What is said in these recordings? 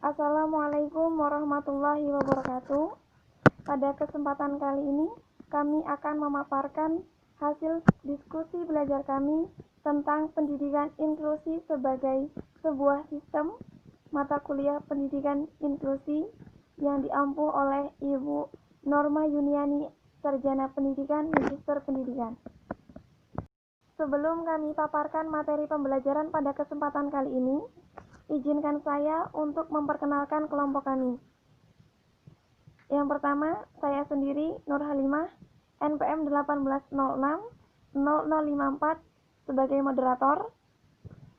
Assalamualaikum warahmatullahi wabarakatuh. Pada kesempatan kali ini, kami akan memaparkan hasil diskusi belajar kami tentang pendidikan inklusi sebagai sebuah sistem mata kuliah pendidikan inklusi yang diampu oleh Ibu Norma Yuniani, Sarjana Pendidikan, Magister Pendidikan. Sebelum kami paparkan materi pembelajaran pada kesempatan kali ini, izinkan saya untuk memperkenalkan kelompok kami. Yang pertama, saya sendiri, Nur Halimah, NPM 1806-0054 sebagai moderator.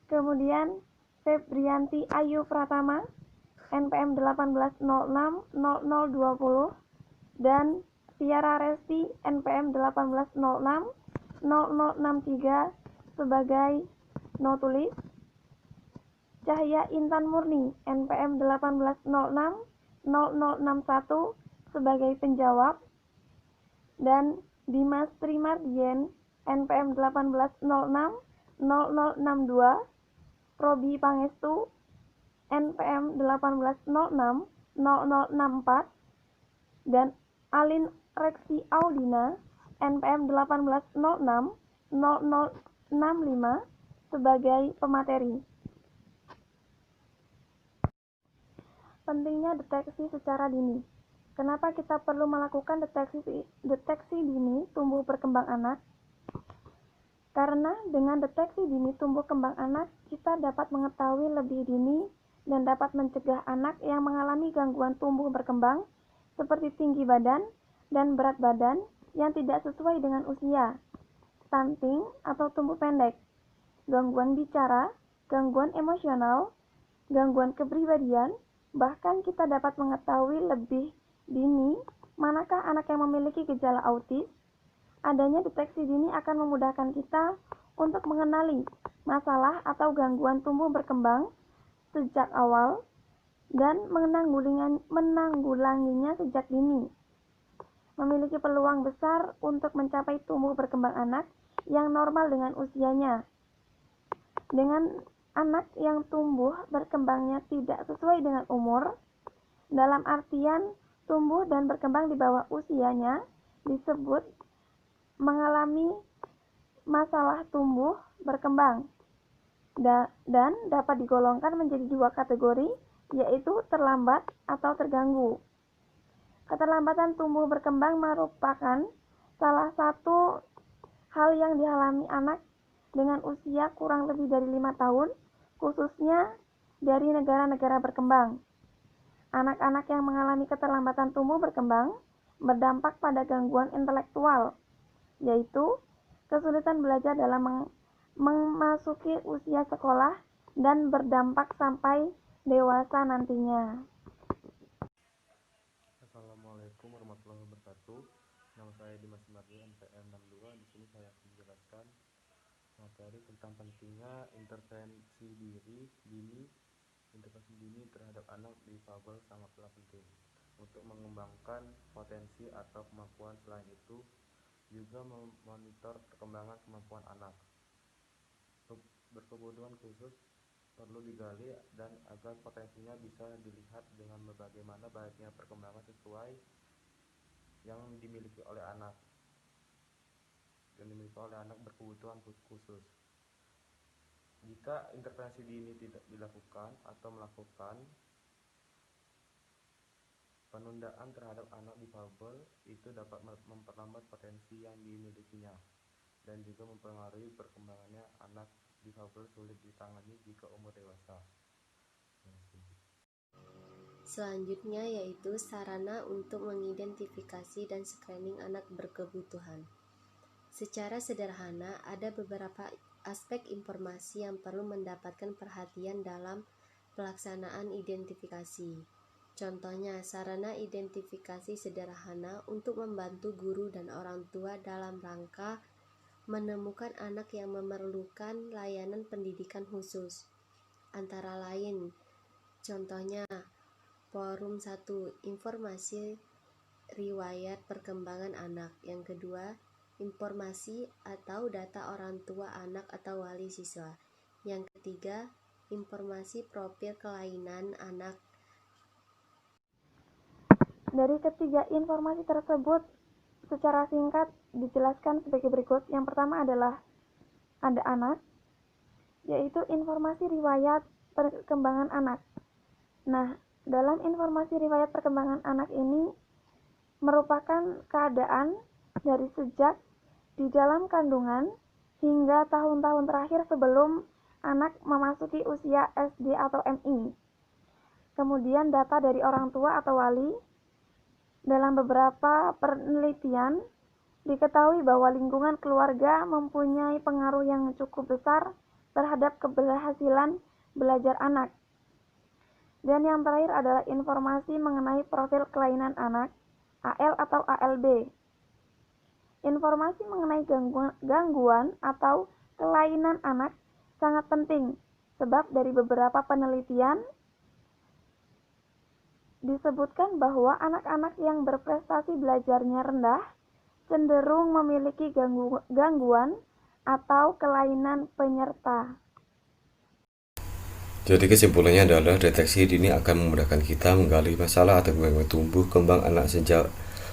Kemudian, Febrianti Ayu Pratama, NPM 1806-0020. Dan Tiara Resti, NPM 1806-0063 sebagai no tulis. Cahya Intan Murni, NPM 1806-0061 sebagai penjawab. Dan Dimas Trimardien, NPM 1806-0062, Robi Pangestu, NPM 1806-0064, dan Alin Reksi Audina, NPM 1806-0065 sebagai pemateri. Pentingnya deteksi secara dini. Kenapa kita perlu melakukan deteksi dini tumbuh berkembang anak? Karena dengan deteksi dini tumbuh kembang anak, kita dapat mengetahui lebih dini dan dapat mencegah anak yang mengalami gangguan tumbuh berkembang seperti tinggi badan dan berat badan yang tidak sesuai dengan usia, stunting atau tumbuh pendek, gangguan bicara, gangguan emosional, gangguan kepribadian. Bahkan kita dapat mengetahui lebih dini manakah anak yang memiliki gejala autis. Adanya deteksi dini akan memudahkan kita untuk mengenali masalah atau gangguan tumbuh berkembang sejak awal dan menanggulanginya sejak dini. Memiliki peluang besar untuk mencapai tumbuh berkembang anak yang normal dengan usianya. Dengan anak yang tumbuh berkembangnya tidak sesuai dengan umur, dalam artian tumbuh dan berkembang di bawah usianya, disebut mengalami masalah tumbuh berkembang dan dapat digolongkan menjadi dua kategori, yaitu terlambat atau terganggu. Keterlambatan tumbuh berkembang merupakan salah satu hal yang dialami anak dengan usia kurang lebih dari 5 tahun, khususnya dari negara-negara berkembang. Anak-anak yang mengalami keterlambatan tumbuh berkembang berdampak pada gangguan intelektual, yaitu kesulitan belajar dalam memasuki usia sekolah dan berdampak sampai dewasa nantinya. Assalamualaikum warahmatullahi wabarakatuh. Nama saya Dimas Trimardien, NPM 62. Di sini saya akan menjelaskan materi tentang pentingnya intervensi dini terhadap anak difabel sangatlah penting untuk mengembangkan potensi atau kemampuan. Selain itu juga memonitor perkembangan kemampuan anak. Berkebutuhan khusus perlu digali dan agar potensinya bisa dilihat dengan bagaimana baiknya perkembangan sesuai yang dimiliki oleh anak berkebutuhan khusus. Jika intervensi dini tidak dilakukan atau melakukan penundaan terhadap anak difabel, itu dapat memperlambat potensi yang dimilikinya dan juga mempengaruhi perkembangannya. Anak difabel sulit ditangani jika umur dewasa. Selanjutnya yaitu sarana untuk mengidentifikasi dan screening anak berkebutuhan. Secara sederhana, ada beberapa aspek informasi yang perlu mendapatkan perhatian dalam pelaksanaan identifikasi. Contohnya, sarana identifikasi sederhana untuk membantu guru dan orang tua dalam rangka menemukan anak yang memerlukan layanan pendidikan khusus. Antara lain, contohnya, Forum 1, informasi riwayat perkembangan anak. Yang kedua, informasi atau data orang tua anak atau wali siswa. Yang ketiga, informasi profil kelainan anak Dari ketiga informasi tersebut secara singkat dijelaskan sebagai berikut. Yang pertama adalah ada anak, yaitu informasi riwayat perkembangan anak. Nah, dalam informasi riwayat perkembangan anak ini merupakan keadaan dari sejak di dalam kandungan hingga tahun-tahun terakhir sebelum anak memasuki usia SD atau MI. Kemudian data dari orang tua atau wali. Dalam beberapa penelitian diketahui bahwa lingkungan keluarga mempunyai pengaruh yang cukup besar terhadap keberhasilan belajar anak. Dan yang terakhir adalah informasi mengenai profil kelainan anak, AL atau ALB. Informasi mengenai gangguan atau kelainan anak sangat penting, sebab dari beberapa penelitian disebutkan bahwa anak-anak yang berprestasi belajarnya rendah cenderung memiliki gangguan atau kelainan penyerta. Jadi kesimpulannya adalah deteksi dini akan memudahkan kita menggali masalah atau gangguan tumbuh kembang anak sejak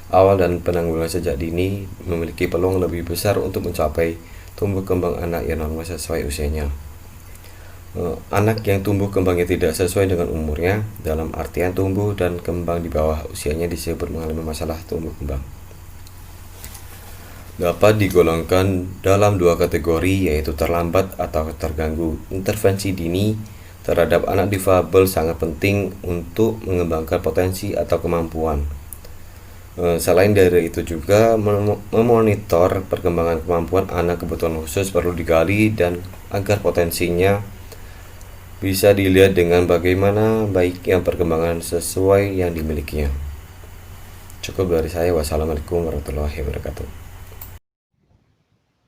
awal, dan penanggulangan sejak dini memiliki peluang lebih besar untuk mencapai tumbuh kembang anak yang normal sesuai usianya. Anak yang tumbuh kembangnya tidak sesuai dengan umurnya, dalam artian tumbuh dan kembang di bawah usianya, disebut mengalami masalah tumbuh kembang. Dapat digolongkan dalam dua kategori, yaitu terlambat atau terganggu. Intervensi dini terhadap anak difabel sangat penting untuk mengembangkan potensi atau kemampuan. Selain dari itu juga memonitor perkembangan kemampuan anak kebutuhan khusus perlu digali, dan agar potensinya bisa dilihat dengan bagaimana baiknya perkembangan sesuai yang dimilikinya. Cukup dari saya. Wassalamualaikum warahmatullahi wabarakatuh.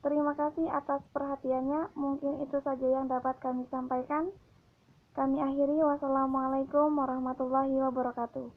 Terima kasih atas perhatiannya. Mungkin itu saja yang dapat kami sampaikan. Kami akhiri. Wassalamualaikum warahmatullahi wabarakatuh.